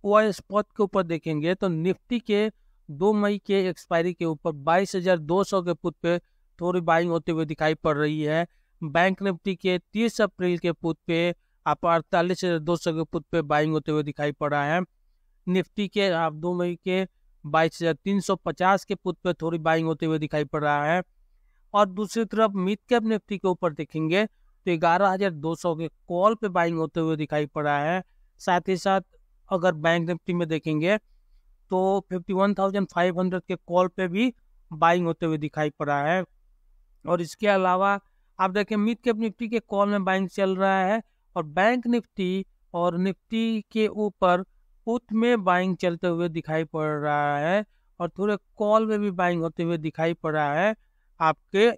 OI spot के ऊपर देखेंगे तो निफ्टी के 2 मई के एक्सपायरी के ऊपर 22,200 के पुट पे थोड़ी बाइंग होते हुए दिखाई पड़ रही है। बैंक निफ्टी के 30 अप्रैल के पुट पे आप 48,200 के पुट पे बाइंग होते हुए दिखाई पड़ रहा है। निफ्टी के आप 2 मई के 22,350 के पुट पे थोड़ी बाइंग होते हुए दिखाई पड़ रहा है। और दूसरी तरफ मिड कैप निफ्टी के ऊपर देखेंगे तो 11,200 के कॉल पे बाइंग होते हुए दिखाई पड़ रहा है। साथ ही साथ अगर बैंक निफ्टी में देखेंगे तो 51,500 के कॉल पे भी बाइंग होते हुए दिखाई पड़ रहा है। और इसके अलावा आप देखें मिड कैप निफ्टी के कॉल में बाइंग चल रहा है और बैंक निफ्टी और निफ्टी के ऊपर पुट में बाइंग चलते हुए दिखाई पड़ रहा है और थोड़े कॉल में भी बाइंग होते हुए दिखाई पड़ रहा है आपके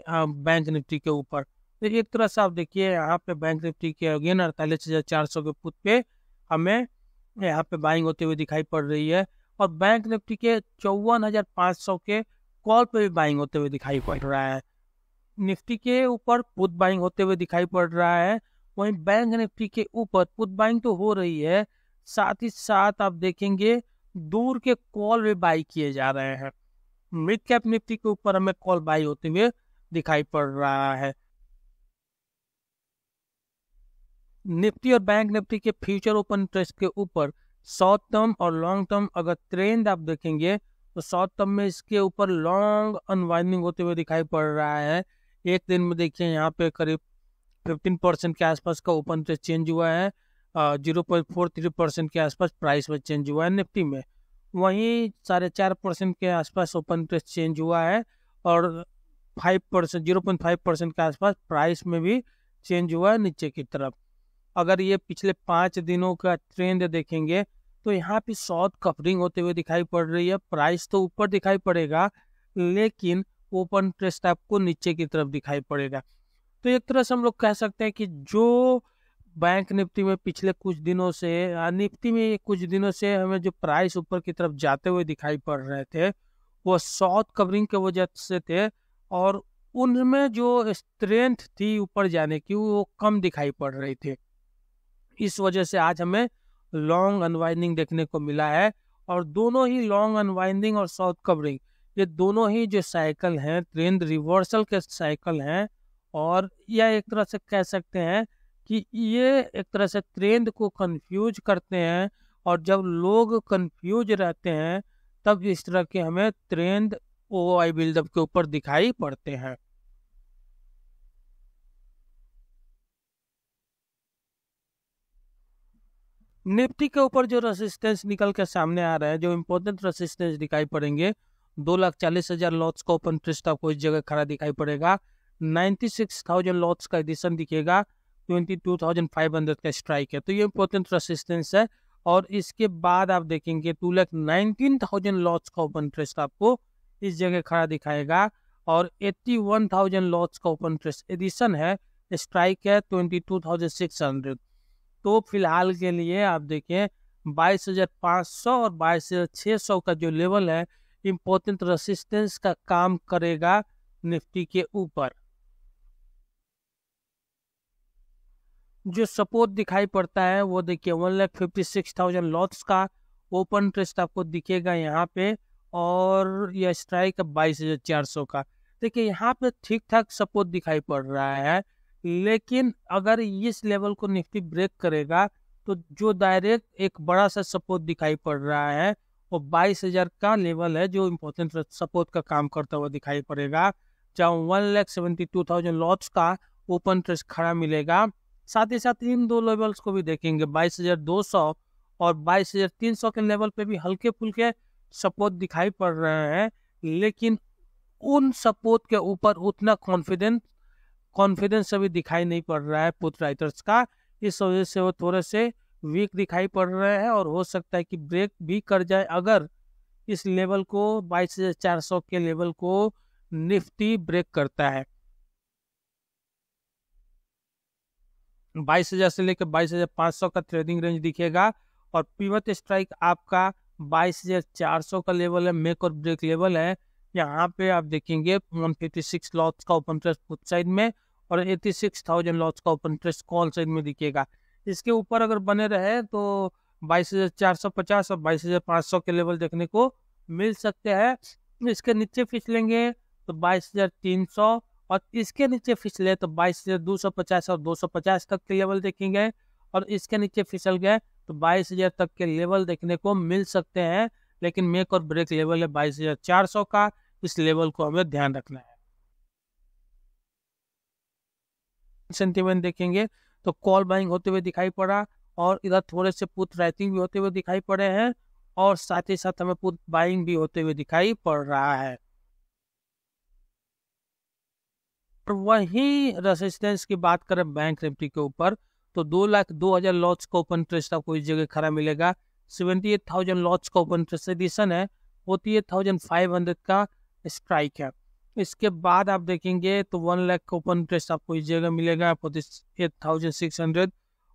बैंक निफ्टी के ऊपर। तो एक तरह से आप देखिए यहाँ पे बैंक निफ्टी के अगेन 48,400 के पुट पे हमें यहाँ पे बाइंग होते हुए दिखाई पड़ रही है और बैंक निफ्टी के 54,500 के कॉल पे भी बाइंग होते हुए दिखाई पड़ रहा है। निफ्टी के ऊपर पुट बाइंग होते हुए दिखाई पड़ रहा है, वहीं बैंक निफ्टी के ऊपर पुट बाइंग तो हो रही है, साथ ही साथ आप देखेंगे दूर के कॉल भी बाई किए जा रहे हैं। मिड कैप निफ्टी के ऊपर हमें कॉल बाई होते हुए दिखाई पड़ रहा है। निफ्टी और बैंक निफ्टी के फ्यूचर ओपन इंटरेस्ट के ऊपर शॉर्ट टर्म और लॉन्ग टर्म अगर ट्रेंड आप देखेंगे तो शॉर्ट टर्म में इसके ऊपर लॉन्ग अनवाइंडिंग होते हुए दिखाई पड़ रहा है। एक दिन में देखिए यहाँ पे करीब 15% के आसपास का ओपन इंटरेस्ट चेंज हुआ है, 0.43% के आसपास प्राइस में चेंज हुआ है निफ्टी में। वहीं 4.5% के आसपास ओपन इंटरेस्ट चेंज हुआ है और 5% 0.5% के आसपास प्राइस में भी चेंज हुआ है नीचे की तरफ। अगर ये पिछले 5 दिनों का ट्रेंड देखेंगे तो यहाँ पे शॉर्ट कवरिंग होते हुए दिखाई पड़ रही है। प्राइस तो ऊपर दिखाई पड़ेगा लेकिन ओपन इंटरेस्ट आपको नीचे की तरफ दिखाई पड़ेगा। तो एक तरह से हम लोग कह सकते हैं कि जो बैंक निफ्टी में पिछले कुछ दिनों से निफ्टी में कुछ दिनों से हमें जो प्राइस ऊपर की तरफ जाते हुए दिखाई पड़ रहे थे वो शॉर्ट कवरिंग की वजह से थे और उनमें जो स्ट्रेंथ थी ऊपर जाने की वो कम दिखाई पड़ रही थी। इस वजह से आज हमें लॉन्ग अनवाइंडिंग देखने को मिला है और दोनों ही लॉन्ग अनवाइंडिंग और शॉर्ट कवरिंग ये दोनों ही जो साइकिल हैं ट्रेंड रिवर्सल के साइकिल हैं और यह एक तरह से कह सकते हैं कि ये एक तरह से ट्रेंड को कंफ्यूज करते हैं और जब लोग कंफ्यूज रहते हैं तब इस तरह के हमें ट्रेंड ओआई बिल्डअप के ऊपर दिखाई पड़ते हैं। निफ्टी के ऊपर जो रेसिस्टेंस निकल के सामने आ रहा है, जो इम्पोर्टेंट रेसिस्टेंस दिखाई पड़ेंगे, 2,40,000 लॉट्स का ओपन इंटरेस्ट आपको इस जगह खड़ा दिखाई पड़ेगा। 96,000 लॉट्स का एडिशन दिखेगा, 22,500 का स्ट्राइक है, तो ये इम्पोर्टेंट रेसिस्टेंस है। और इसके बाद आप देखेंगे 2,19,000 लॉट्स का ओपन इंटरेस्ट आपको इस जगह खड़ा दिखाएगा और 81,000 लॉट्स का ओपन इंटरेस्ट एडिशन है, स्ट्राइक है 22,600। तो फिलहाल के लिए आप देखें 22,500 और 22,600 का जो लेवल है इम्पोर्टेंट रेसिस्टेंस का काम करेगा निफ्टी के ऊपर। जो सपोर्ट दिखाई पड़ता है वो देखिए 1,56,000 लॉट्स का ओपन इंटरेस्ट आपको दिखेगा यहाँ पे और यह स्ट्राइक 22,400 का। देखिए यहाँ पे ठीक ठाक सपोर्ट दिखाई पड़ रहा है लेकिन अगर इस लेवल को निफ्टी ब्रेक करेगा तो जो डायरेक्ट एक बड़ा सा सपोर्ट दिखाई पड़ रहा है वो 22,000 का लेवल है जो इम्पोर्टेंट सपोर्ट का काम करता हुआ दिखाई पड़ेगा, जहाँ 1,72,000 लॉट्स का ओपन इंटरेस्ट खड़ा मिलेगा। साथ ही साथ इन दो लेवल्स को भी देखेंगे 22,200 और 22,300 के लेवल पे भी हल्के फुल्के सपोर्ट दिखाई पड़ रहे हैं लेकिन उन सपोर्ट के ऊपर उतना कॉन्फिडेंस अभी दिखाई नहीं पड़ रहा है पुट राइटर्स का। इस वजह से वो थोड़े से वीक दिखाई पड़ रहे हैं और हो सकता है कि ब्रेक भी कर जाए अगर इस लेवल को 22,400 के लेवल को निफ्टी ब्रेक करता है। 22,000 से लेकर 22,500 का ट्रेडिंग रेंज दिखेगा और पिवट स्ट्राइक आपका 22,400 का लेवल है, मेक और ब्रेक लेवल है। यहाँ पे आप देखेंगे 156 लॉट्स का ओपन इंटरेस्ट पुट साइड में और 86,000 लॉट्स का ओपन इंटरेस्ट कॉल साइड में दिखेगा। इसके ऊपर अगर बने रहे तो 22,450 और 22,500 के लेवल देखने को मिल सकते हैं। इसके नीचे फिसलेंगे तो 22,300 और इसके नीचे फिसले तो 22,250 और 250 तक के लेवल देखेंगे और इसके नीचे फिसल गए तो 22,000 तक के लेवल देखने को मिल सकते हैं। लेकिन मेक और ब्रेक लेवल है 22,400 का, इस लेवल को हमें ध्यान रखना है। सेंटीमेंट देखेंगे तो कॉल बाइंग होते हुए दिखाई पड़ा और इधर थोड़े से पुट राइटिंग भी होते हुए दिखाई पड़े हैं और साथ ही साथ हमें पुट बाइंग भी होते हुए दिखाई पड़ रहा है। और वही रेसिस्टेंस की बात करें बैंक निफ्टी के ऊपर तो 2,02,000 लॉट्स का ओपन इंटरेस्ट आपको इस जगह खड़ा मिलेगा। 78,000 लॉट्स का ओपन इंटरेस्ट एडिशन है, 48,500 का स्ट्राइक है। इसके बाद आप देखेंगे तो 1 लाख का ओपन इंटरेस्ट आपको इस जगह मिलेगा 48,600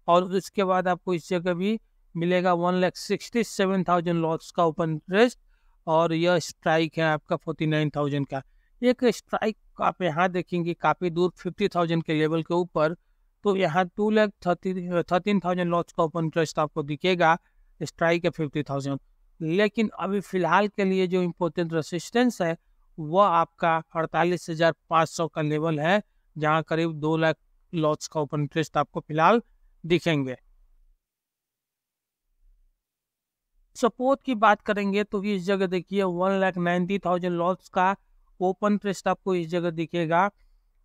और उसके बाद आपको इस जगह भी मिलेगा 1,67,000 लॉट्स का ओपन इंटरेस्ट और यह स्ट्राइक है आपका 49,000 का। एक स्ट्राइक आप यहाँ देखेंगे काफी दूर 50,000 के लेवल के ऊपर, तो यहाँ 2,13,000 लॉट्स का ओपन इंटरेस्ट आपको दिखेगा, स्ट्राइक है 50,000। लेकिन अभी फिलहाल के लिए जो इम्पोर्टेंट रेसिस्टेंस है वह आपका 48,500 का लेवल है, जहाँ करीब 2 लाख लॉट्स का ओपन इंटरेस्ट आपको फिलहाल दिखेंगे। सपोर्ट की बात करेंगे तो इस जगह देखिए 1,90,000 लॉट्स का ओपन इंटरेस्ट आपको इस जगह दिखेगा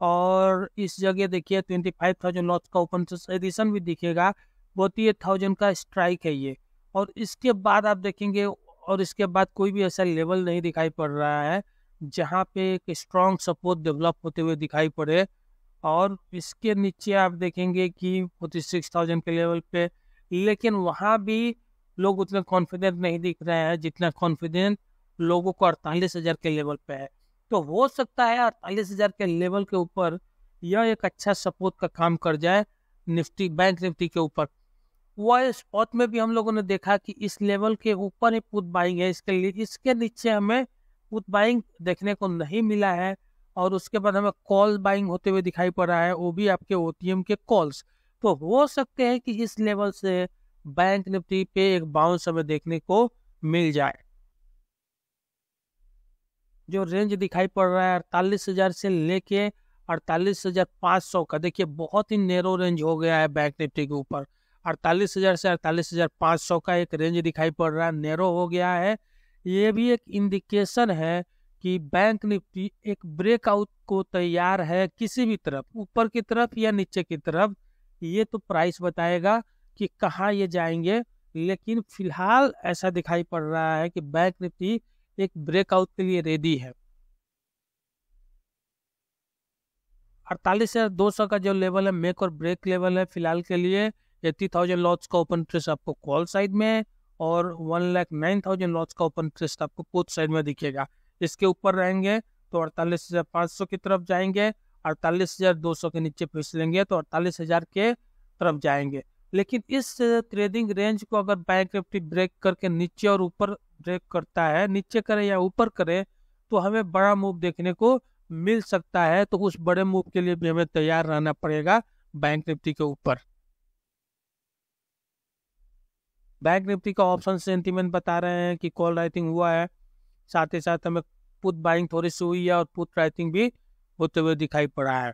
और इस जगह देखिए 25,000 लॉट्स का ओपन इंटरेस्ट एडिशन भी दिखेगा, 48,000 का स्ट्राइक है ये। और इसके बाद आप देखेंगे और इसके बाद कोई भी ऐसा लेवल नहीं दिखाई पड़ रहा है जहाँ पे एक स्ट्रॉन्ग सपोर्ट डेवलप होते हुए दिखाई पड़े। और इसके नीचे आप देखेंगे कि 46,000 के लेवल पे, लेकिन वहाँ भी लोग उतना कॉन्फिडेंट नहीं दिख रहे हैं जितना कॉन्फिडेंट लोगों को 48,000 के लेवल पे है। तो हो सकता है 48,000 के लेवल के ऊपर यह एक अच्छा सपोर्ट का काम कर जाए निफ्टी, बैंक निफ्टी के ऊपर। वह स्पॉट में भी हम लोगों ने देखा कि इस लेवल के ऊपर ही पुट बाइंग है, इसके लिए इसके नीचे हमें पुट बाइंग देखने को नहीं मिला है और उसके बाद हमें कॉल बाइंग होते हुए दिखाई पड़ रहा है, वो भी आपके ओटीएम के कॉल्स। तो हो सकते हैं कि इस लेवल से बैंक निफ्टी पे एक बाउंस हमें देखने को मिल जाए। जो रेंज दिखाई पड़ रहा है 48,000 से लेके 48,500 का, देखिए बहुत ही नैरो रेंज हो गया है बैंक निफ्टी के ऊपर। 48,000 से 48,500 का एक रेंज दिखाई पड़ रहा है, नैरो हो गया है। ये भी एक इंडिकेशन है कि बैंक निफ्टी एक ब्रेकआउट को तैयार है, किसी भी तरफ, ऊपर की तरफ या नीचे की तरफ, ये तो प्राइस बताएगा कि कहाँ ये जाएंगे। लेकिन फिलहाल ऐसा दिखाई पड़ रहा है कि बैंक निफ्टी एक ब्रेकआउट के लिए रेडी है। 48,200 का जो लेवल है मेक और ब्रेक लेवल है फिलहाल के लिए। 80,000 लॉट्स का ओपन इंटरेस्ट आपको कॉल साइड में और 1,09,000 लॉट्स का ओपन इंटरेस्ट आपको पुट साइड में दिखेगा। इसके ऊपर रहेंगे तो 48,500 की तरफ जाएंगे, 48,200 के नीचे फिसलेंगे तो 48,000 के तरफ जाएंगे। लेकिन इस ट्रेडिंग रेंज को अगर बैंक निफ्टी ब्रेक करके नीचे और ऊपर ब्रेक करता है, नीचे करे या ऊपर करे, तो हमें बड़ा मूव देखने को मिल सकता है। तो उस बड़े मूव के लिए भी हमें तैयार रहना पड़ेगा बैंक निफ्टी के ऊपर। बैंक निफ्टी का ऑप्शन सेंटीमेंट बता रहे हैं कि कॉल राइटिंग हुआ है, साथ ही साथ हमें पुट बाइंग थोड़ी सी हुई है और पुट राइटिंग भी होते हुए दिखाई पड़ा है।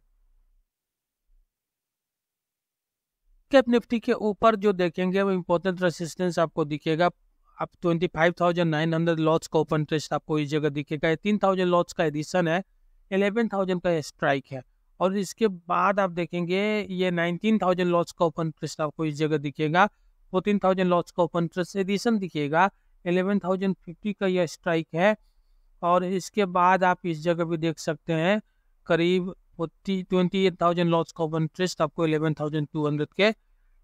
कैप निफ्टी के ऊपर जो देखेंगे वो इंपॉर्टेंट रेसिस्टेंस आपको दिखेगा। अब 25,900 लॉट्स का ओपन इंटरेस्ट आपको इस जगह दिखेगा। 3,000 लॉट्स का एडिशन है, 11,000 का स्ट्राइक है। और इसके बाद आप देखेंगे ये 19,000 लॉट्स का ओपन इंटरेस्ट आपको इस जगह दिखेगा। 14,000 लॉट्स का ओपन इंटरेस्ट एडिशन दिखेगा, 11,050 का यह स्ट्राइक है। और इसके बाद आप इस जगह भी देख सकते हैं करीब 28,000 लॉट्स का ओपन इंटरेस्ट आपको 11,200 के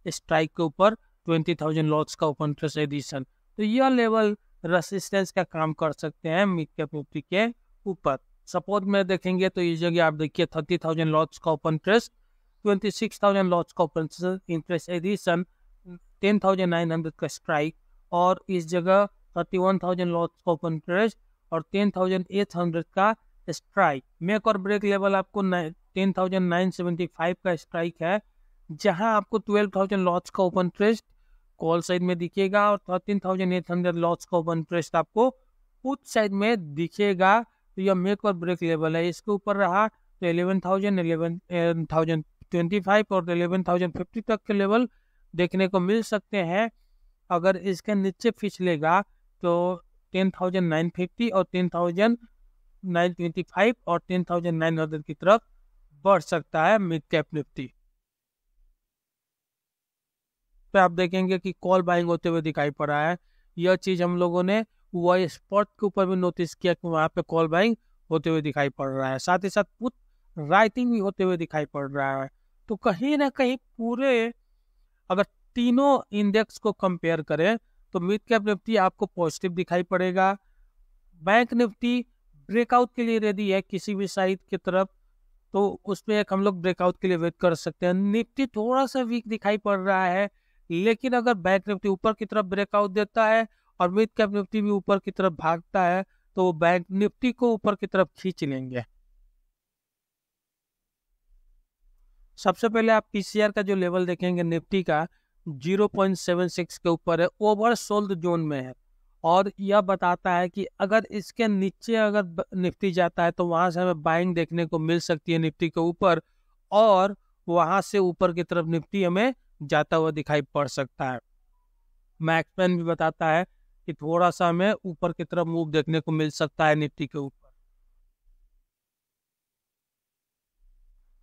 स्ट्राइक के ऊपर 20,000 लॉट्स का ओपन इंटरेस्ट एडिशन। तो यह लेवल रेसिस्टेंस का काम कर सकते हैं मिड कैप निफ्टी के ऊपर। सपोर्ट में देखेंगे तो इस जगह आप देखिए 30,000 लॉट्स का ओपन इंटरेस्ट, 26,000 लॉट्स का ओपन इंटरेस्ट एडिशन, 10,900 का स्ट्राइक। और इस जगह 31,000 लॉट्स का ओपन इंटरेस्ट और 10,800 का स्ट्राइक। मेक और ब्रेक लेवल आपको 10,975 का स्ट्राइक है, जहां आपको 12,000 लॉट्स का ओपन इंटरेस्ट कॉल साइड में दिखेगा, और 13,800 लॉस का ओपन इंटरेस्ट आपको पुट साइड में दिखेगा। तो यह मेक और ब्रेक लेवल है। इसके ऊपर रहा तो 11,000, 11,025 और 11,050 तक के लेवल देखने को मिल सकते हैं। अगर इसके नीचे फिसलेगा तो 10,950 और 10,925 और 10,900 की तरफ बढ़ सकता है मिड कैप निफ्टी। पे आप देखेंगे कि कॉल बाइंग होते हुए दिखाई पड़ रहा है। यह चीज हम लोगों ने वही स्पॉट के ऊपर भी नोटिस किया कि वहां पे कॉल बाइंग होते हुए दिखाई पड़ रहा है, साथ ही साथ पुट राइटिंग भी होते हुए दिखाई पड़ रहा है। तो कहीं ना कहीं पूरे अगर तीनों इंडेक्स को कंपेयर करें तो मिड कैप निफ्टी आपको पॉजिटिव दिखाई पड़ेगा। बैंक निफ्टी ब्रेकआउट के लिए रेडी है किसी भी साइड की तरफ, तो उसमें एक हम लोग ब्रेकआउट के लिए वेट कर सकते हैं। निफ्टी थोड़ा सा वीक दिखाई पड़ रहा है, लेकिन अगर बैंक निफ्टी ऊपर की तरफ ब्रेकआउट देता है और मिड कैप निफ्टी भी ऊपर की तरफ भागता है तो बैंक निफ्टी को ऊपर की तरफ खींच लेंगे। सबसे पहले आप पीसीआर का जो लेवल देखेंगे निफ्टी का 0.76 के ऊपर है, ओवर सोल्ड जोन में है, और यह बताता है कि अगर इसके नीचे अगर निफ्टी जाता है तो वहां से हमें बाइंग देखने को मिल सकती है निफ्टी के ऊपर, और वहां से ऊपर की तरफ निफ्टी हमें जाता हुआ दिखाई पड़ सकता है। मैक्समैन भी बताता है कि थोड़ा सा हमें ऊपर की तरफ मूव देखने को मिल सकता है निफ्टी के ऊपर।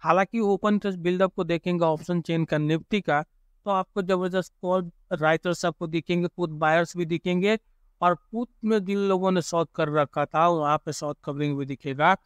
हालांकि ओपन इंटरेस्ट बिल्डअप को देखेंगे ऑप्शन चेन का निफ्टी का, तो आपको जबरदस्त कॉल राइटर्स आपको दिखेंगे, पुट बायर्स भी दिखेंगे, और पुट में जिन लोगों ने शॉर्ट कर रखा था वहां पे शॉर्ट कवरिंग भी दिखेगा।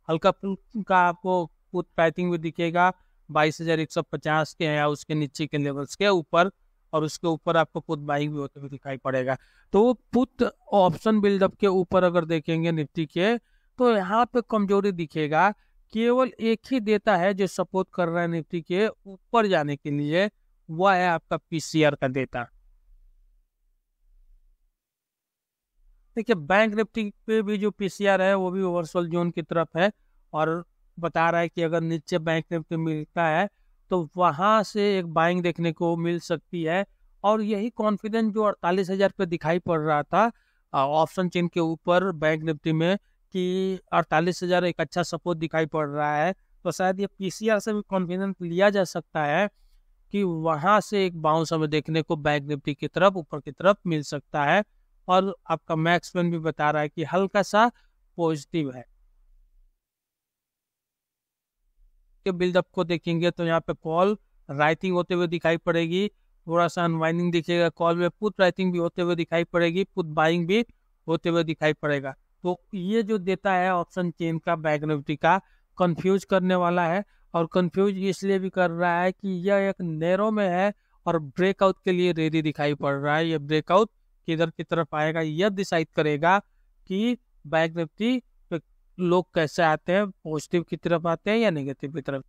हल्का पुट का आपको पुट पैकिंग भी दिखेगा 22,150 के या उसके नीचे के लेवल्स के ऊपर, और उसके ऊपर आपको पुट बाइंग भी होते हुए दिखाई पड़ेगा। तो पुट ऑप्शन बिल्डअप के ऊपर अगर देखेंगे निफ्टी के तो यहाँ पे कमजोरी दिखेगा। केवल एक ही डेटा है जो सपोर्ट कर रहा है निफ्टी के ऊपर जाने के लिए, वह है आपका पीसीआर का डेटा। देखिए बैंक निफ्टी पे भी जो पीसीआर है वो भी ओवरसोल्ड जोन की तरफ है, और बता रहा है कि अगर नीचे बैंक निफ्टी मिलता है तो वहां से एक बाइंग देखने को मिल सकती है। और यही कॉन्फिडेंस जो 48,000 पे दिखाई पड़ रहा था ऑप्शन चेन के ऊपर बैंक निफ्टी में, कि 48,000 एक अच्छा सपोर्ट दिखाई पड़ रहा है, तो शायद ये पीसीआर से भी कॉन्फिडेंस लिया जा सकता है कि वहां से एक बाउंस हमें देखने को बैंक निफ्टी की तरफ ऊपर की तरफ मिल सकता है। और आपका मैक्समैन भी बता रहा है कि हल्का सा पॉजिटिव है। के बिल्डअप को देखेंगे तो यहाँ पे कॉल राइटिंग होते हुए दिखाई पड़ेगी, थोड़ा सा अनवाइंडिंग दिखेगा कॉल में, पुट राइटिंग भी होते हुए दिखाई पड़ेगी, पुट बाइंग भी होते हुए दिखाई पड़ेगा। तो ये जो देता है ऑप्शन चेन का बैंक निफ्टी का कंफ्यूज करने वाला है, और कंफ्यूज इसलिए भी कर रहा है कि यह एक नैरो में है और ब्रेकआउट के लिए रेडी दिखाई पड़ रहा है। यह ब्रेकआउट किधर की तरफ आएगा यह डिसाइड करेगा कि बैंक निफ्टी पे लोग कैसे आते हैं, पॉजिटिव की तरफ आते हैं या नेगेटिव की तरफ।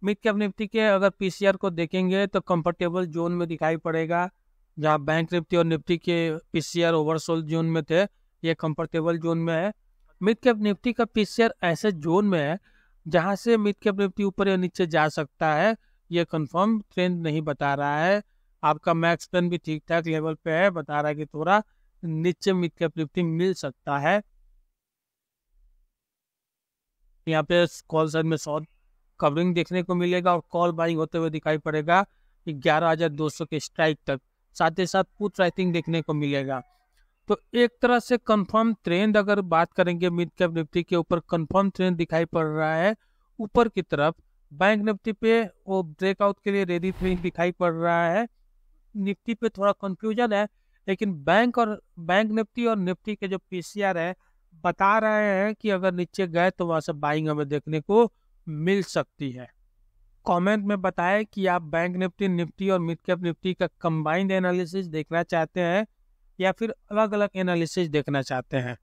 मिड कैप निफ्टी के अगर पीसीआर को देखेंगे तो कंफर्टेबल जोन में दिखाई पड़ेगा, जहां बैंक निफ्टी और निफ्टी के पीसीआर ओवरसोल्ड जोन में थे, ये कंफर्टेबल जोन में है। मिड कैप निफ्टी का पीसीआर ऐसे जोन में है जहां से मिड कैप निफ्टी ऊपर या नीचे जा सकता है, ये कंफर्म ट्रेंड नहीं बता रहा है। आपका मैक्स टर्न भी ठीक ठाक लेवल पे है, बता रहा है कि थोड़ा नीचे मिड कैप निफ्टी मिल सकता है। यहाँ पे कॉल साइड में शॉर्ट कवरिंग देखने को मिलेगा और कॉल बाइंग होते हुए दिखाई पड़ेगा 11,200 के स्ट्राइक तक, साथ ही साथ पुट राइटिंग देखने को मिलेगा। तो एक तरह से कंफर्म ट्रेंड अगर बात करेंगे मिड कैप निफ्टी के ऊपर, कंफर्म ट्रेंड दिखाई पड़ रहा है ऊपर की तरफ। बैंक निफ्टी पे वो ब्रेकआउट के लिए रेडी ट्रेंड दिखाई पड़ रहा है, निफ्टी पे थोड़ा कंफ्यूजन है, लेकिन बैंक निफ्टी और निफ्टी के जो पीसीआर है बता रहे हैं कि अगर नीचे गए तो वहां से बाइंग हमें देखने को मिल सकती है। कमेंट में बताएं कि आप बैंक निफ्टी, निफ्टी और मिड कैप निफ्टी का कंबाइंड एनालिसिस देखना चाहते हैं या फिर अलग अलग एनालिसिस देखना चाहते हैं।